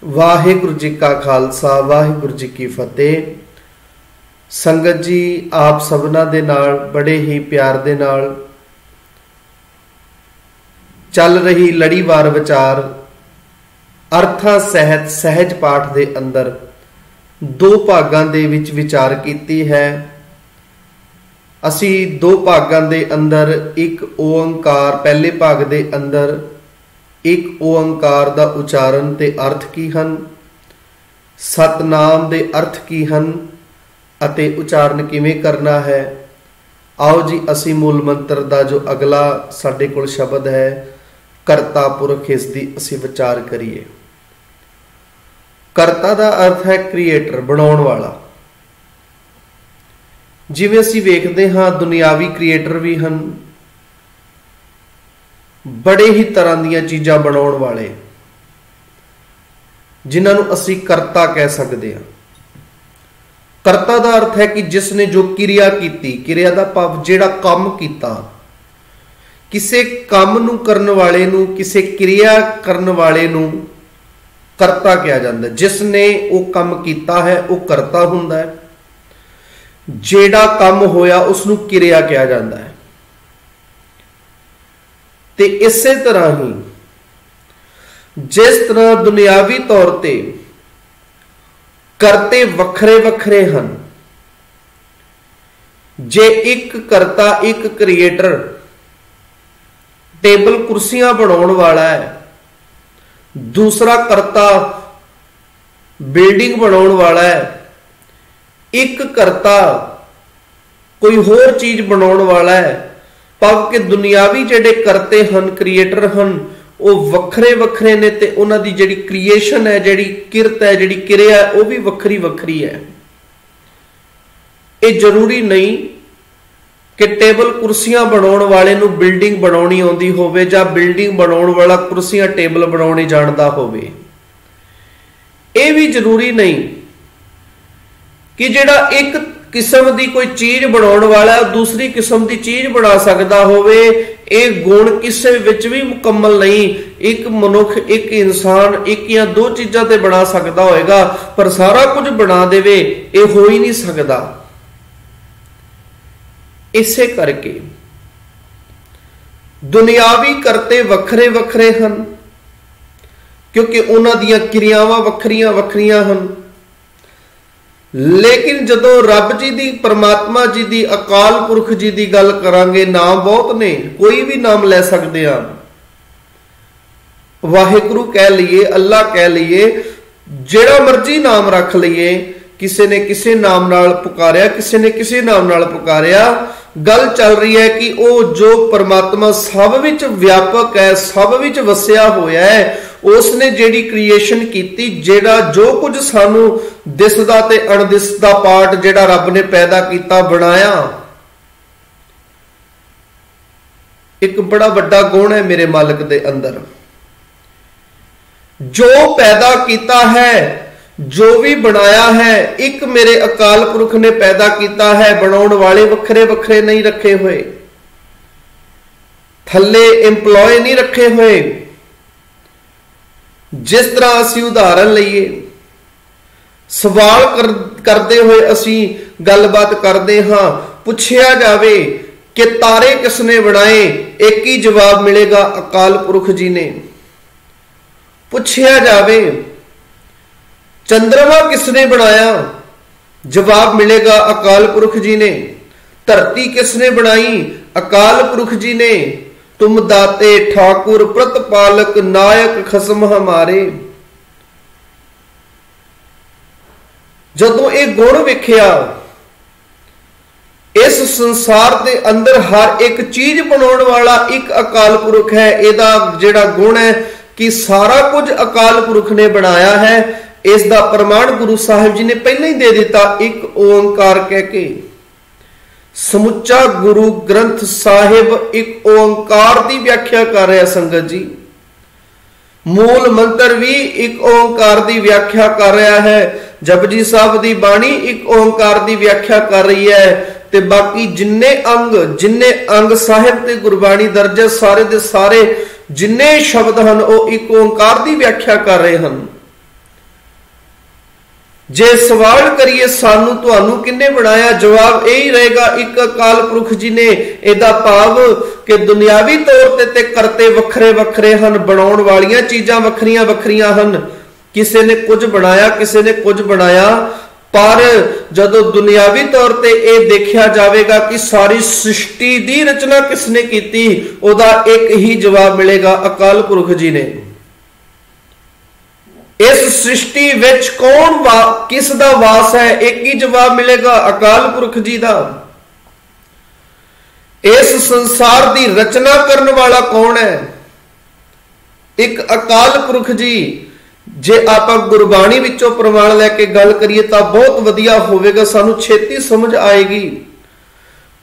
वाहिगुरु जी का खालसा वाहिगुरु जी की फतेह। संगत जी आप सबना दे नाल बड़े ही प्यार दे नाल चल रही लड़ीवार विचार अर्था सहित सहज पाठ दे अंदर दो भागां दे विच विचार कीती है। असी दो भागां दे अंदर एक ओंकार पहले भाग दे अंदर एक ओंकार दा उचारण ते अर्थ की हन, सतनाम दे अर्थ की हन अते उचारण किवें करना है। आओ जी असी मूल मंत्र दा जो अगला साडे कोल शब्द है करता पुरख इसदी असी विचार करिए। करता दा अर्थ है क्रिएटर, बनाउण वाला। जिवें असी वेखदे हां दुनियावी क्रिएटर भी हन, बड़े ही तरह दीयां चीज़ां बनाउण वाले जिन्हां नूं असी करता कह सकते हैं। करता दा अर्थ है कि जिसने जो क्रिया कीती, क्रिया दा भाव जिहड़ा काम कीता, किसे काम नूं करन वाले नूं, किसे क्रिया करन वाले नूं करता कहा जाता है। जिसने वो काम कीता है वो करता हुंदा है, जिहड़ा काम होया उसनूं क्रिया कहा जाता है। ते इसे तरह ही जिस तरह दुनियावी तौर ते करते वखरे वखरे हन, जे एक करता एक क्रिएटर टेबल कुर्सियां बनाउण वाला है, दूसरा करता बिल्डिंग बनाउण वाला है, एक करता कोई होर चीज बनाउण वाला है। भाव कि दुनियावी जिहड़े करते हन क्रिएटर हन वो वखरे वखरे ने ते उन्हां दी जिहड़ी क्रिएशन है, जिहड़ी किरत है, जिहड़ी क्रिया है वो भी वखरी वखरी है। ये जरूरी नहीं कि टेबल कुर्सियां बनाउण वाले नूं बिल्डिंग बनाउणी आउंदी होवे जां बिल्डिंग बनाउण वाला कुर्सियां टेबल बनाउणे जाणदा होवे। ये भी जरूरी नहीं कि जिहड़ा एक किस्म की कोई चीज बनाउण वाला दूसरी किस्म की चीज बना सकता होवे। एक गुण किसी विच भी मुकम्मल नहीं। एक मनुख एक इंसान एक या दो चीज़ां ते बना सकता होएगा, पर सारा कुछ बना देवे ये हो ही नहीं सकता। इसे करके दुनियावी करते वखरे वखरे हन क्योंकि उन्हां दीयां क्रियावां वखरियां वखरियां हन। लेकिन जदों रब जी दी, परमात्मा जी दी, अकाल पुरख जी दी गल करांगे, नाम बहुत ने, कोई भी नाम ले सकते हैं। वाहिगुरु कह लीए, अल्लाह कह लीए, जेड़ा मर्जी नाम रख लीए। किसी ने किसी नाम नाल पुकारिया, किसी ने किसी नाम नाल पुकारिया। गल चल रही है कि वो जो परमात्मा सब विच व्यापक है, सब विच वसिया होया है, उसने जेड़ी क्रिएशन कीती, जेड़ा जो कुछ सानू दिसदा ते अणदिसदा पार्ट जेड़ा रब ने पैदा किया बनाया, एक बड़ा वड्डा गुण है मेरे मालिक दे अंदर। जो पैदा किया है, जो भी बनाया है, एक मेरे अकाल पुरख ने पैदा किया है। बनाउण वाले वखरे वखरे नहीं रखे हुए, थल्ले एम्पलॉय नहीं रखे हुए। जिस तरह असी उदाहरण लईए, सवाल करते हुए असी गलबात करते हाँ, पुछया जावे कि तारे किसने बनाए, एक ही जवाब मिलेगा अकाल पुरख जी ने। पुछया जावे चंद्रमा किसने बनाया, जवाब मिलेगा अकाल पुरख जी ने। धरती किसने बनाई, अकाल पुरख जी ने। तुम दाते ठाकुर प्रतिपालक नायक खसम हमारे। जदों एक गुण वेखिया, इस संसार के अंदर हर एक चीज बनाउण वाला एक अकाल पुरख है। इहदा जिहड़ा गुण है कि सारा कुछ अकाल पुरख ने बनाया है। इसका प्रमाण गुरु साहिब जी ने पहले ही दे दिता, एक ओंकार कह के। समुचा गुरु ग्रंथ साहिब एक ओंकार की व्याख्या कर रहा है। संगत जी मूल मंत्र भी एक ओंकार की व्याख्या कर रहा है। जपजी साहब की बाणी एक ओंकार की व्याख्या कर रही है। ते बाकी जिन्ने अंग साहिब ते गुरबाणी दर्ज है, सारे दे सारे जिन्ने शब्द हैं वो एक ओंकार की व्याख्या कर रहे हैं। जे सवाल करिए सानू तुहानू किन्ने बनाया, जवाब यही रहेगा एक अकाल पुरख जी ने। इहदा भाव कि दुनियावी तौर ते करते वखरे वखरे हन, बनाउण वालियां चीजां वखरियां वखरियां हन। किसी ने कुछ बनाया, किसी ने कुछ बनाया, पर जदों दुनियावी तौर ते यह देखा जाएगा कि सारी सृष्टि की रचना किसने की, ओदा एक ही जवाब मिलेगा, अकाल पुरख जी ने। इस सृष्टि विच कौन किस दा वास है, एक ही जवाब मिलेगा, अकाल पुरख जी दा। इस संसार की रचना करने वाला कौन है, एक अकाल पुरख जी। जे आप गुरबाणी विचों प्रमाण लैके गल करिए तो बहुत वधिया होवेगा, सानू छेती समझ आएगी।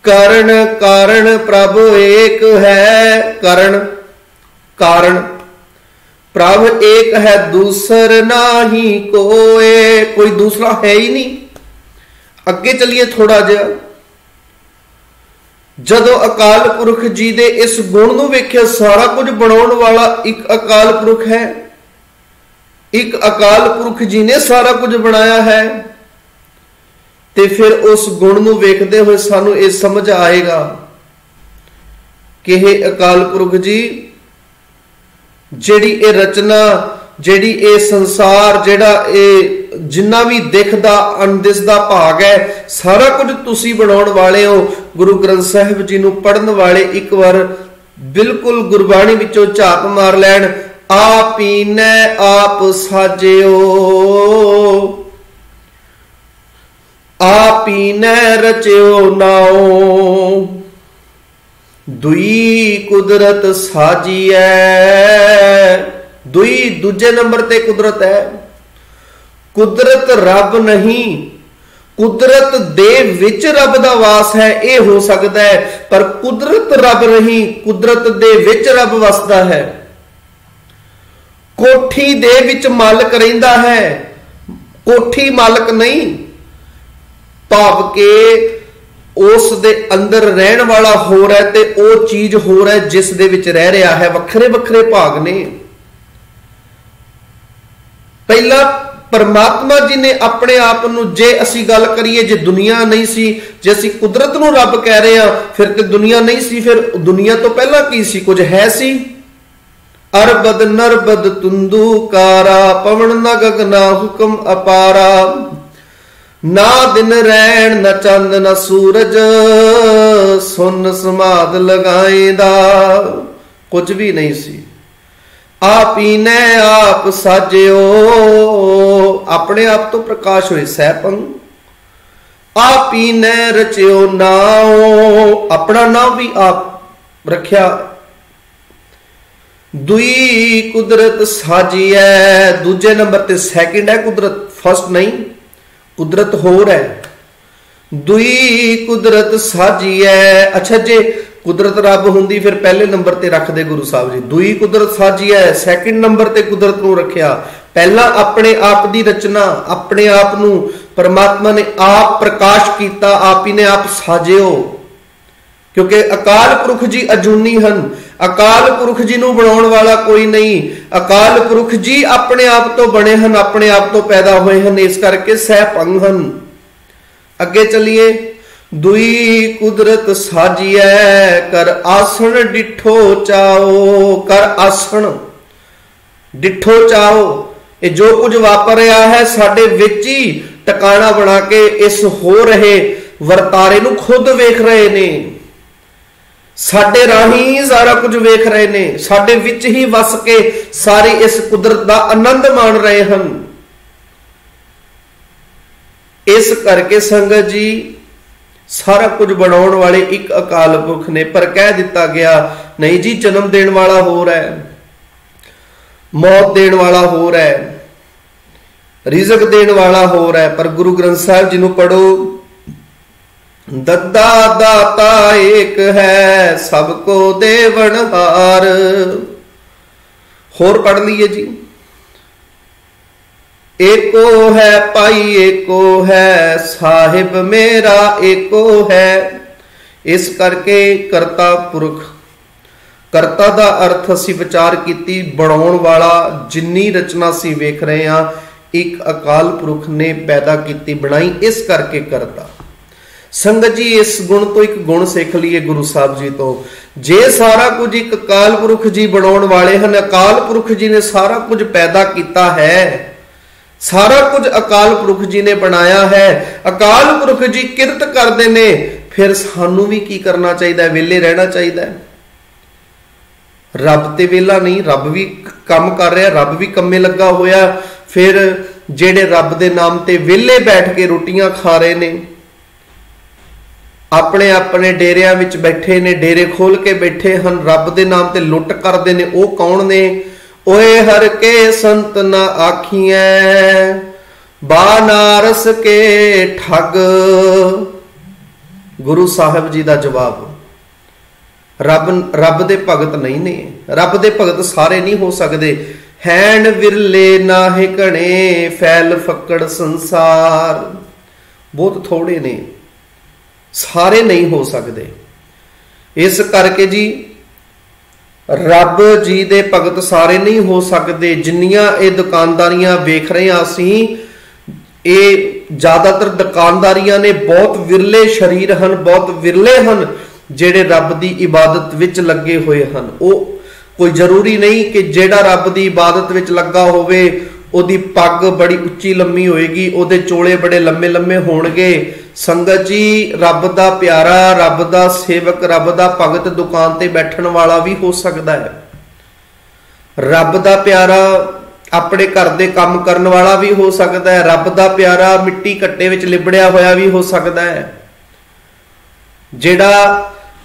कारण कारण प्रभु एक है, करण कारण प्रभ एक है, दूसर नाही कोई, कोई दूसरा है ही नहीं। अगे चलिए थोड़ा जिहा, जदों अकाल पुरख जी दे इस गुण नूं वेखिया, सारा कुछ बनाउण वाला एक अकाल पुरख है, एक अकाल पुरख जी ने सारा कुछ बनाया है। ते फिर उस गुण नूं वेखदे होए सानू ये समझ आएगा कि हे अकाल पुरख जी, जेड़ी ए रचना, जेड़ी ए संसार, जेड़ा ए जिन्ना भी दिखदा अनदिसदा भाग है, सारा कुछ तुसी बनाउण वाले हो। गुरु ग्रंथ साहिब जी नूं पढ़न वाले एक बार बिल्कुल गुरबाणी विचों झात मार लैण। आप ही ने आप साजियो, आप ही ने रचियो नाओ, दुई कुदरत साजी है। दुई दूजे नंबर ते कुदरत है। कुदरत रब नहीं, कुदरत दे विच रब दा वास है, यह हो सकता है, पर कुदरत रब नहीं, कुदरत दे विच रब वसदा है। कोठी दे विच मालक रहिंदा है, कोठी मालक नहीं, भाव के उस दे अंदर रहन वाला हो रहा है ते ओ चीज हो रहा है जिस दे विच रह रहा है। वखरे वखरे भाग ने। पहला परमात्मा जी ने अपने आप नूं, जे असी गल करिए, जे दुनिया नहीं सी, जे असी कुदरत नूं रब कह रहे हैं, फिर ते दुनिया नहीं सी, फिर दुनिया तो पहला की सी, कुछ है सी। अरबद नरबद तुंदुकारा, पवन न गगना हुक्म अपारा, ना दिन रैन न चंद न सूरज, सुन समाध लगाएदा, कुछ भी नहीं सी। आप ही ने आप साजियो, अपने आप तो प्रकाश हुए सैपंग। आप ही ने रचियो नाओ, अपना नाम भी आप रखिया। दुई कुदरत साजी है, दूजे नंबर ते सैकंड है कुदरत, फर्स्ट नहीं, कुदरत होर है। दुई कुदरत साजी है। अच्छा, जे कुदरत रब हुंदी फिर पहले नंबर ते रख दे गुरु साहब जी। दुई कुदरत साजी है, सैकंड नंबर ते कुदरत नूं रखिया। पहला अपने आप दी रचना, अपने आप नूं परमात्मा ने आप प्रकाश कीता, आप ही ने आप साजियो। क्योंकि अकाल पुरख जी अजूनी हन, अकाल पुरख जी नूं बनाउण वाला कोई नहीं। अकाल पुरख जी अपने आप तो बने हन, अपने आप तो पैदा होए हन, इस करके सहभंग हन। अगे चलिए, दुई कुदरत साजिए, कर आसन डिठो चाओ, कर आसन डिठो चाओ। ये जो कुछ वापर रहा है साडे विच ही टकाना बना के इस हो रहे वर्तारे नूं खुद वेख रहे ने, साडे राही ही सारा कुछ वेख रहे ने, साडे विच ही वस के सारी इस कुदरत का आनंद मान रहे हैं। इस करके संगत जी, सारा कुछ बनाउण वाले एक अकाल पुरख ने। पर कह दिता गया नहीं जी, जन्म देने वाला हो रहा है, मौत देने वाला हो रहा है, रिजक देने वाला हो रहा है। पर गुरु ग्रंथ साहिब जी नूं पढ़ो, दद्दा दाता एक है, सबको देवनहार। होर पढ़ लीजिए जी, एको है पाई एको है, साहिब मेरा एको है। इस करके करता पुरख, करता दा अर्थ असी विचार कीती, बनाउण वाला जिन्नी रचना सी वेख रहे हां, एक अकाल पुरख ने पैदा की बनाई, इस करके करता। संगत जी इस गुण तो एक गुण सिख लीए गुरु साहब जी तो, जे सारा कुछ एक अकाल पुरख जी बनाने वाले हैं, अकाल पुरख जी ने सारा कुछ पैदा किया है, सारा कुछ अकाल पुरख जी ने बनाया है, अकाल पुरख जी किरत करते ने, फिर सानू भी की करना चाहिए? वेले रहना चाहिए। रब ते वेला नहीं, रब भी काम कर रहा, रब भी कम्मे लगा होया। फिर जेड़े रब दे नाम ते वेले बैठ के रोटियां खा रहे ने, अपने अपने डेरिया विच बैठे ने, डेरे खोल के बैठे हैं, रब दे नाम ते लुट करते ने, वो कौन ने? ओए हर के संत ना आखिए, बानारस के ठग। गुरु साहब जी का जवाब, रब दे भगत नहीं ने, रब दे भगत सारे नहीं हो सकते। हैन विरले नाहे घने, फैल फकड़ संसार। बहुत थोड़े ने, सारे नहीं हो सकते। इस करके जी रब जी दे भगत सारे नहीं हो सकते। जिन्नियां ये दुकानदारियां वेख रहे हैं असी, ये ज्यादातर दुकानदारियां ने, बहुत विरले शरीर हैं, बहुत विरले हैं जेड़े रब दी इबादत विच लगे हुए हैं। वो कोई जरूरी नहीं कि जेड़ा रब दी इबादत विच लगा होवे ओदी पग बड़ी उच्ची लम्मी होएगी, ओदे चोले बड़े लम्मे लम्मे होणगे। संगत जी रब दा प्यारा, रब दा सेवक, रब दा भगत दुकान ते बैठण वाला भी हो सकता है। रब दा प्यारा अपने घर दे काम करन वाला भी हो सकता है। रब दा प्यारा मिट्टी कट्टे विच लिबड़िया होया भी हो सकता है। जेड़ा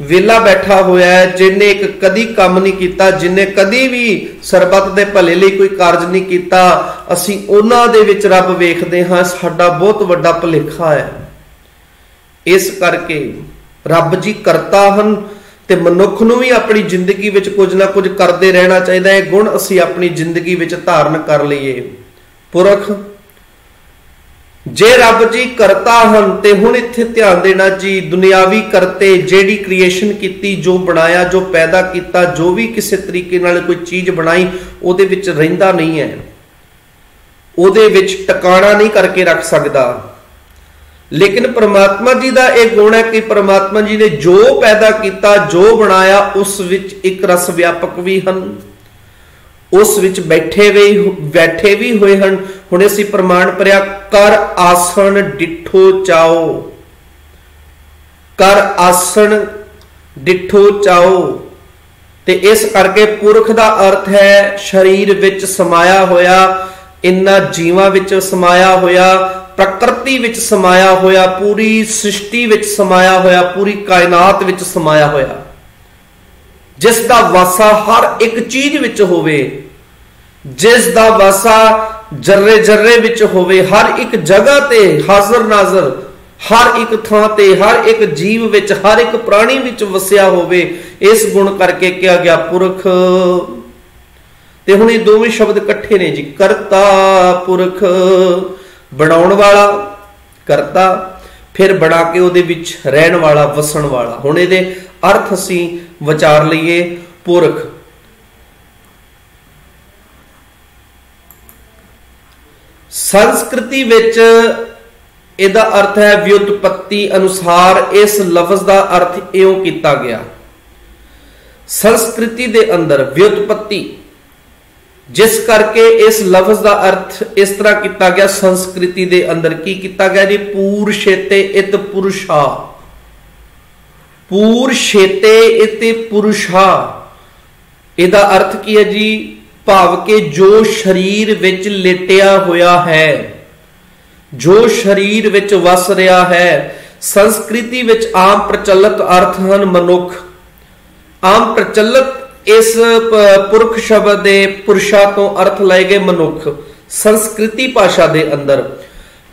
वेला बैठा होया है, जिन्हें एक कदी काम नहीं किया, जिन्हें कदी भी सरबत दे भले लई कोई कारज नहीं किया, असीं उन्हां दे विच रब वेखदे हां। साडा बहुत वड्डा भुलेखा है। इस करके रब जी करता हन ते मनुख नूं भी अपनी जिंदगी विच कुछ ना कुछ करते रहना चाहिए। यह गुण असीं अपनी जिंदगी विच धारण कर लईए। पुरख जे रब जी करता हन ते हुण इत्थे ध्यान देना जी, दुनियावी करते जेड़ी क्रिएशन की, जो बनाया, जो पैदा किया, जो भी किसी तरीके नाल कोई चीज बनाई, उहदे विच रहिंदा नहीं है, उहदे विच टकाना नहीं करके रख सकदा। लेकिन परमात्मा जी का एक गुण है कि परमात्मा जी ने जो पैदा किया, जो बनाया, उस विच एक रस व्यापक भी हैं, उस विच बैठे भी हुए हैं। हुणे असीं प्रमाण पढ़िया, कर आसन डिठो चाओ, कर आसन डिठो चाओ। ते इस करके पुरख का अर्थ है शरीर विच समाया होया, इन्हां जीवां विच समाया होया, प्रकृति विच समाया होया, पूरी सृष्टि विच समाया होया, पूरी कायनात विच समाया होया, जिसका वासा हर एक चीज विच होवे, जिसका वासा जर्रे जर्रे विच होवे, हर एक जगह ते हाजर नाजर, हर एक थां ते, हर एक जीव विच, हर एक प्राणी विच वसिया होवे। इस गुण करके क्या गया पुरख। ते हुण ये दोवें शब्द इकट्ठे ने जी, करता पुरख, बनाउण वाला करता, फिर बना के उहदे विच रहण वाला, वसण वाला। हुण इहदे अर्थ असीं विचार लईए। पुरख संस्कृति विच इहदा अर्थ है व्युत्पत्ति अनुसार इस लफ्ज का अर्थ इउं कीता गया। संस्कृति दे अंदर व्युत्पत्ति, जिस करके इस लफ्ज का अर्थ इस तरह किया गया। संस्कृति दे अंदर की किया गया जी, पूर्शेते इत पुरुषा, पूर्शेते इत पुरुषा। इहदा अर्थ की है जी, भाव के जो शरीर विच लेटिया होया है, जो शरीर विच वस रहा है। संस्कृति विच आम प्रचलित अर्थ हैं मनुख, आम प्रचलित इस पुरख शब्द दे पुरुषा तो अर्थ लए गए मनुख। संस्कृति भाषा दे अंदर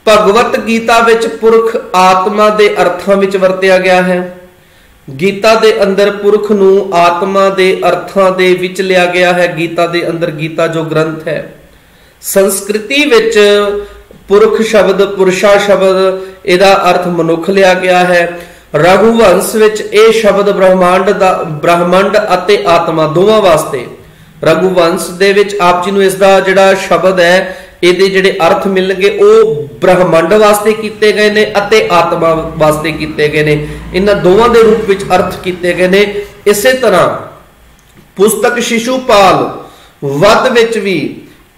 भगवत गीता विच पुरख आत्मा दे अर्थां विच वरतिया गया है। गीता दे अंदर पुरख नूं आत्मा दे अर्थां दे विच लिया गया है। गीता दे अंदर, गीता जो ग्रंथ है। संस्कृति विच पुरख शब्द, पुरुषा शब्द, इहदा अर्थ मनुख लिया गया है। रघुवंश विच यह शब्द ब्रह्मांड अते आत्मा दोवां वास्ते, रघुवंश दे विच आप जी नूं इसदा जिहड़ा शब्द है ਇਹਦੇ ਜਿਹੜੇ ਅਰਥ ਮਿਲਣਗੇ ਉਹ ਬ੍ਰਹਮੰਡ ਵਾਸਤੇ ਕੀਤੇ ਗਏ ਨੇ ਅਤੇ ਆਤਮਾ ਵਾਸਤੇ ਕੀਤੇ ਗਏ ਨੇ। ਇਹਨਾਂ ਦੋਵਾਂ ਦੇ ਰੂਪ ਵਿੱਚ ਅਰਥ ਕੀਤੇ ਗਏ ਨੇ। ਇਸੇ ਤਰ੍ਹਾਂ ਪੁਸਤਕ ਸ਼ਿਸ਼ੂਪਾਲ ਵੱਧ ਵਿੱਚ ਵੀ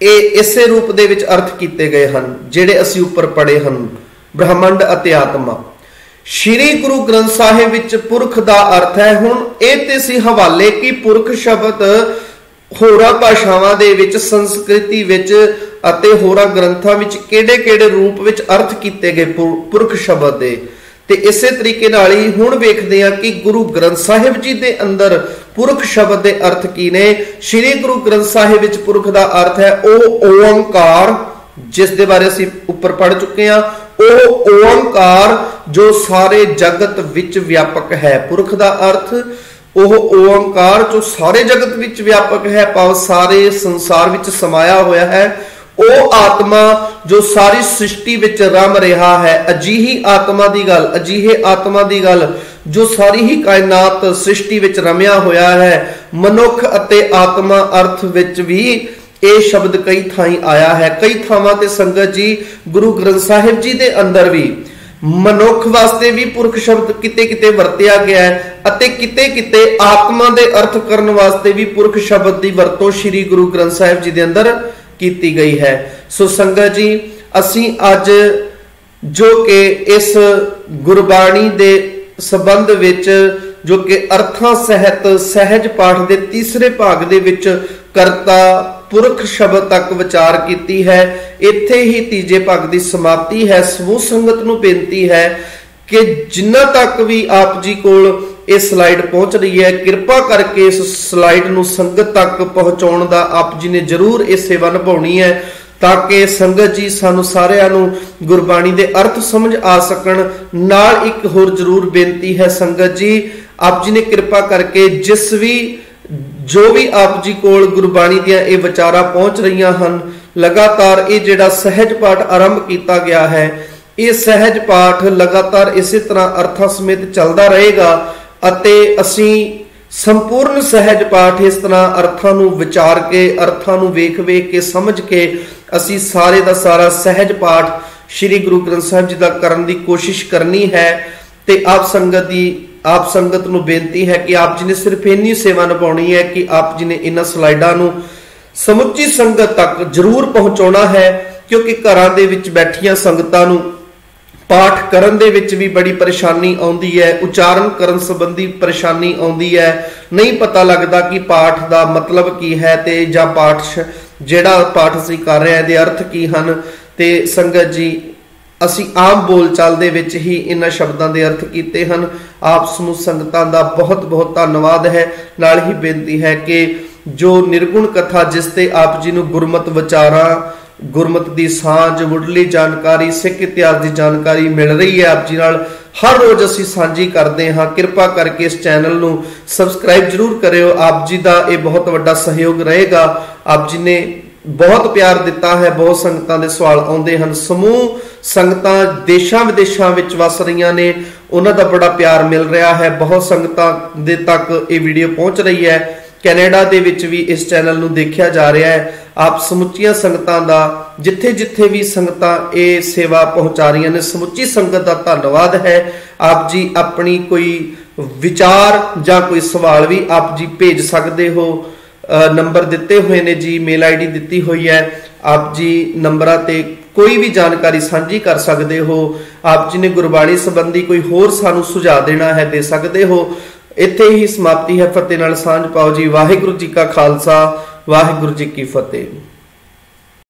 ਇਹ ਇਸੇ ਰੂਪ ਦੇ ਵਿੱਚ ਅਰਥ ਕੀਤੇ ਗਏ ਹਨ ਜਿਹੜੇ ਅਸੀਂ ਉੱਪਰ ਪੜ੍ਹੇ ਹਨ, ਬ੍ਰਹਮੰਡ ਅਤੇ ਆਤਮਾ। ਸ਼੍ਰੀ ਗੁਰੂ ਗ੍ਰੰਥ ਸਾਹਿਬ ਵਿੱਚ ਪੁਰਖ ਦਾ ਅਰਥ ਹੈ। ਹੁਣ ਇਹ ਤੇ ਸੀ ਹਵਾਲੇ ਕਿ ਪੁਰਖ ਸ਼ਬਦ ਹੋਰਾਂ ਭਾਸ਼ਾਵਾਂ ਦੇ ਵਿੱਚ, ਸੰਸਕ੍ਰਿਤੀ ਵਿੱਚ ਅਤੇ ਹੋਰਾਂ ਗ੍ਰੰਥਾਂ ਵਿੱਚ ਕਿਹੜੇ-ਕਿਹੜੇ ਰੂਪ ਵਿੱਚ ਅਰਥ ਕੀਤੇ ਗਏ ਪੁਰਖ ਸ਼ਬਦ ਦੇ। ਤੇ ਇਸੇ ਤਰੀਕੇ ਨਾਲ ਹੀ ਹੁਣ ਵੇਖਦੇ ਹਾਂ ਕਿ ਗੁਰੂ ਗ੍ਰੰਥ ਸਾਹਿਬ ਜੀ ਦੇ ਅੰਦਰ ਪੁਰਖ ਸ਼ਬਦ ਦੇ ਅਰਥ ਕੀ ਨੇ। ਸ਼੍ਰੀ ਗੁਰੂ ਗ੍ਰੰਥ ਸਾਹਿਬ ਵਿੱਚ ਪੁਰਖ ਦਾ ਅਰਥ ਹੈ ਉਹ ਓੰਕਾਰ, ਜਿਸ ਦੇ ਬਾਰੇ ਅਸੀਂ ਉੱਪਰ ਪੜ੍ਹ ਚੁੱਕੇ ਹਾਂ। ਉਹ ਓੰਕਾਰ ਜੋ ਸਾਰੇ ਜਗਤ ਵਿੱਚ ਵਿਆਪਕ ਹੈ। ਪੁਰਖ ਦਾ ਅਰਥ ਉਹ ਓੰਕਾਰ ਜੋ ਸਾਰੇ ਜਗਤ ਵਿੱਚ ਵਿਆਪਕ ਹੈ, ਭਾਵ ਸਾਰੇ ਸੰਸਾਰ ਵਿੱਚ ਸਮਾਇਆ ਹੋਇਆ ਹੈ। ਉਹ ਆਤਮਾ ਜੋ ਸਾਰੀ ਸ੍ਰਿਸ਼ਟੀ ਵਿੱਚ ਰਮ ਰਿਹਾ ਹੈ। ਅਜਿਹੀ ਆਤਮਾ ਦੀ ਗੱਲ, ਅਜਿਹੇ ਆਤਮਾ ਦੀ ਗੱਲ ਜੋ ਸਾਰੀ ਹੀ ਕਾਇਨਾਤ ਸ੍ਰਿਸ਼ਟੀ ਵਿੱਚ ਰਮਿਆ ਹੋਇਆ ਹੈ। ਮਨੁੱਖ ਅਤੇ ਆਤਮਾ ਅਰਥ ਵਿੱਚ ਵੀ ਇਹ ਸ਼ਬਦ ਕਈ ਥਾਈਂ ਆਇਆ ਹੈ। ਕਈ ਥਾਵਾਂ ਤੇ ਸੰਗਤ ਜੀ ਗੁਰੂ ਗ੍ਰੰਥ ਸਾਹਿਬ ਜੀ ਦੇ ਅੰਦਰ ਵੀ ਮਨੁੱਖ ਵਾਸਤੇ ਵੀ ਪੁਰਖ ਸ਼ਬਦ ਕਿਤੇ ਕਿਤੇ ਵਰਤਿਆ ਗਿਆ ਹੈ ਅਤੇ ਕਿਤੇ ਕਿਤੇ ਆਤਮਾ ਦੇ ਅਰਥ ਕਰਨ ਵਾਸਤੇ ਵੀ ਪੁਰਖ ਸ਼ਬਦ ਦੀ ਵਰਤੋਂ ਸ਼੍ਰੀ ਗੁਰੂ ਗ੍ਰੰਥ ਸਾਹਿਬ ਜੀ ਦੇ ਅੰਦਰ ਕੀਤੀ ਗਈ ਹੈ। ਸੋ ਸੰਗਤ ਜੀ, ਅਸੀਂ ਅੱਜ ਜੋ ਕਿ ਇਸ ਗੁਰਬਾਣੀ ਦੇ ਸੰਬੰਧ ਵਿੱਚ ਜੋ ਕਿ ਅਰਥਾਂ ਸਹਿਤ ਸਹਿਜ ਪਾਠ ਦੇ ਤੀਸਰੇ ਭਾਗ ਦੇ ਵਿੱਚ ਕਰਤਾ ਪੁਰਖ ਸ਼ਬਦ ਤੱਕ ਵਿਚਾਰ ਕੀਤੀ ਹੈ। ਇੱਥੇ ਹੀ ਤੀਜੇ ਭਾਗ ਦੀ ਸਮਾਪਤੀ ਹੈ। ਸਮੂਹ ਸੰਗਤ ਨੂੰ ਬੇਨਤੀ ਹੈ ਕਿ ਜਿੰਨਾ ਤੱਕ ਵੀ ਆਪ ਜੀ ਕੋਲ ਇਹ ਸਲਾਈਡ ਪਹੁੰਚ ਰਹੀ ਹੈ, ਕਿਰਪਾ ਕਰਕੇ ਇਸ ਸਲਾਈਡ ਨੂੰ ਸੰਗਤ ਤੱਕ ਪਹੁੰਚਾਉਣ ਦਾ ਆਪ ਜੀ ਨੇ ਜ਼ਰੂਰ ਇਹ ਸੇਵਾ ਨਿਭਾਉਣੀ ਹੈ, ਤਾਂ ਕਿ ਸੰਗਤ ਜੀ ਸਾਨੂੰ ਸਾਰਿਆਂ ਨੂੰ ਗੁਰਬਾਣੀ ਦੇ ਅਰਥ ਸਮਝ ਆ ਸਕਣ। ਨਾਲ ਇੱਕ ਹੋਰ ਜ਼ਰੂਰ ਬੇਨਤੀ ਹੈ ਸੰਗਤ ਜੀ, ਆਪ ਜੀ ਨੇ ਕਿਰਪਾ ਕਰਕੇ ਜੋ ਵੀ ਆਪ ਜੀ ਕੋਲ ਗੁਰਬਾਣੀ ਦੀਆਂ ਇਹ ਵਿਚਾਰਾਂ ਪਹੁੰਚ ਰਹੀਆਂ ਹਨ, ਲਗਾਤਾਰ ਇਹ ਜਿਹੜਾ ਸਹਿਜ ਪਾਠ ਆਰੰਭ ਕੀਤਾ ਗਿਆ ਹੈ, ਇਹ ਸਹਿਜ ਪਾਠ ਲਗਾਤਾਰ ਇਸੇ ਤਰ੍ਹਾਂ ਅਰਥਾਂ ਸਮੇਤ ਚੱਲਦਾ ਰਹੇਗਾ ਅਤੇ ਅਸੀਂ ਸੰਪੂਰਨ ਸਹਿਜ ਪਾਠ ਇਸ ਤਰ੍ਹਾਂ ਅਰਥਾਂ ਨੂੰ ਵਿਚਾਰ ਕੇ, ਅਰਥਾਂ ਨੂੰ ਵੇਖ ਕੇ ਸਮਝ ਕੇ ਅਸੀਂ ਸਾਰੇ ਦਾ ਸਾਰਾ ਸਹਿਜ ਪਾਠ ਸ਼੍ਰੀ ਗੁਰੂ ਗ੍ਰੰਥ ਸਾਹਿਬ ਜੀ ਦਾ ਕਰਨ ਦੀ ਕੋਸ਼ਿਸ਼ ਕਰਨੀ ਹੈ। ਤੇ ਆਪ ਸੰਗਤ ਨੂੰ ਬੇਨਤੀ ਹੈ ਕਿ ਆਪ ਜੀ ਨੇ ਸਿਰਫ ਇੰਨੀ ਸੇਵਾ ਨਿਭਾਉਣੀ ਹੈ ਕਿ ਆਪ ਜੀ ਨੇ ਇਹਨਾਂ ਸਲਾਈਡਾਂ ਨੂੰ ਸਮੁੱਚੀ ਸੰਗਤ ਤੱਕ ਜ਼ਰੂਰ ਪਹੁੰਚਾਉਣਾ ਹੈ, ਕਿਉਂਕਿ ਘਰਾਂ ਦੇ ਵਿੱਚ ਬੈਠੀਆਂ ਸੰਗਤਾਂ ਨੂੰ ਪਾਠ ਕਰਨ ਦੇ ਵਿੱਚ ਵੀ ਬੜੀ ਪਰੇਸ਼ਾਨੀ ਆਉਂਦੀ ਹੈ, ਉਚਾਰਨ ਕਰਨ ਸੰਬੰਧੀ ਪਰੇਸ਼ਾਨੀ ਆਉਂਦੀ ਹੈ, ਨਹੀਂ ਪਤਾ ਲੱਗਦਾ ਕਿ ਪਾਠ ਦਾ ਮਤਲਬ ਕੀ ਹੈ ਤੇ ਜਾਂ ਜਿਹੜਾ ਪਾਠ ਅਸੀਂ ਕਰ ਰਹੇ ਹਾਂ ਇਹਦੇ ਅਰਥ ਕੀ ਹਨ। ਤੇ ਸੰਗਤ ਜੀ, ਅਸੀਂ ਆਮ ਬੋਲਚਾਲ ਦੇ ਵਿੱਚ ਹੀ ਇਹਨਾਂ ਸ਼ਬਦਾਂ ਦੇ ਅਰਥ ਕੀਤੇ ਹਨ। ਆਪ ਸਮੂਹ ਸੰਗਤਾਂ ਦਾ ਬਹੁਤ ਬਹੁਤ ਧੰਨਵਾਦ ਹੈ। ਨਾਲ ਹੀ ਬੇਨਤੀ ਹੈ ਕਿ ਜੋ ਨਿਰਗੁਣ ਕਥਾ ਜਿਸ ਤੇ ਆਪ ਜੀ ਨੂੰ ਗੁਰਮਤ ਵਿਚਾਰਾਂ, ਗੁਰਮਤ ਦੀ ਸਾਂਝ, ਮੁੱਢਲੀ ਜਾਣਕਾਰੀ, ਸਿੱਖ ਇਤਿਹਾਸ ਦੀ ਜਾਣਕਾਰੀ ਮਿਲ ਰਹੀ ਹੈ, ਆਪ ਜੀ ਨਾਲ ਹਰ ਰੋਜ਼ ਅਸੀਂ ਸਾਂਝੀ ਕਰਦੇ ਹਾਂ। ਕਿਰਪਾ ਕਰਕੇ ਇਸ ਚੈਨਲ ਨੂੰ ਸਬਸਕ੍ਰਾਈਬ ਜ਼ਰੂਰ ਕਰਿਓ। ਆਪ ਜੀ ਦਾ ਇਹ ਬਹੁਤ ਵੱਡਾ ਸਹਿਯੋਗ ਰਹੇਗਾ। ਆਪ ਜੀ ਨੇ ਬਹੁਤ ਪਿਆਰ ਦਿੱਤਾ ਹੈ, ਬਹੁਤ ਸੰਗਤਾਂ ਦੇ ਸਵਾਲ ਆਉਂਦੇ ਹਨ। ਸਮੂਹ ਸੰਗਤਾਂ ਦੇਸ਼ਾਂ ਵਿਦੇਸ਼ਾਂ ਵਿੱਚ ਵਸ ਰਹੀਆਂ ਨੇ, ਉਹਨਾਂ ਦਾ ਬੜਾ ਪਿਆਰ ਮਿਲ ਰਿਹਾ ਹੈ। ਬਹੁਤ ਸੰਗਤਾਂ ਦੇ ਤੱਕ ਇਹ ਵੀਡੀਓ ਪਹੁੰਚ ਰਹੀ ਹੈ। ਕੈਨੇਡਾ ਦੇ ਵਿੱਚ ਵੀ ਇਸ ਚੈਨਲ ਨੂੰ ਦੇਖਿਆ ਜਾ ਰਿਹਾ ਹੈ। ਆਪ ਸਮੁੱਚੀਆਂ ਸੰਗਤਾਂ ਦਾ, ਜਿੱਥੇ ਜਿੱਥੇ ਵੀ ਸੰਗਤਾਂ ਇਹ ਸੇਵਾ ਪਹੁੰਚਾ ਰਹੀਆਂ ਨੇ, ਸਮੁੱਚੀ ਸੰਗਤ ਦਾ ਧੰਨਵਾਦ ਹੈ। ਆਪ ਜੀ ਆਪਣੀ ਕੋਈ ਵਿਚਾਰ ਜਾਂ ਕੋਈ ਸਵਾਲ ਵੀ ਆਪ ਜੀ ਭੇਜ ਸਕਦੇ ਹੋ। ਨੰਬਰ ਦਿੱਤੇ ਹੋਏ ਨੇ ਜੀ, ਮੇਲ ਆਈਡੀ ਦਿੱਤੀ ਹੋਈ ਹੈ। ਆਪ ਜੀ ਨੰਬਰਾਂ ਤੇ ਕੋਈ ਵੀ ਜਾਣਕਾਰੀ ਸਾਂਝੀ ਕਰ ਸਕਦੇ ਹੋ। ਆਪ ਜੀ ਨੇ ਗੁਰਬਾਣੀ ਸੰਬੰਧੀ ਕੋਈ ਹੋਰ ਸਾਨੂੰ ਸੁਝਾਅ ਦੇਣਾ ਹੈ, ਦੇ ਸਕਦੇ ਹੋ। ਇੱਥੇ ਹੀ ਸਮਾਪਤੀ ਹੈ। ਫਤਿਹ ਨਾਲ ਸਾਂਝ ਪਾਓ ਜੀ। ਵਾਹਿਗੁਰੂ ਜੀ ਕਾ ਖਾਲਸਾ, ਵਾਹਿਗੁਰੂ ਜੀ ਕੀ ਫਤਿਹ।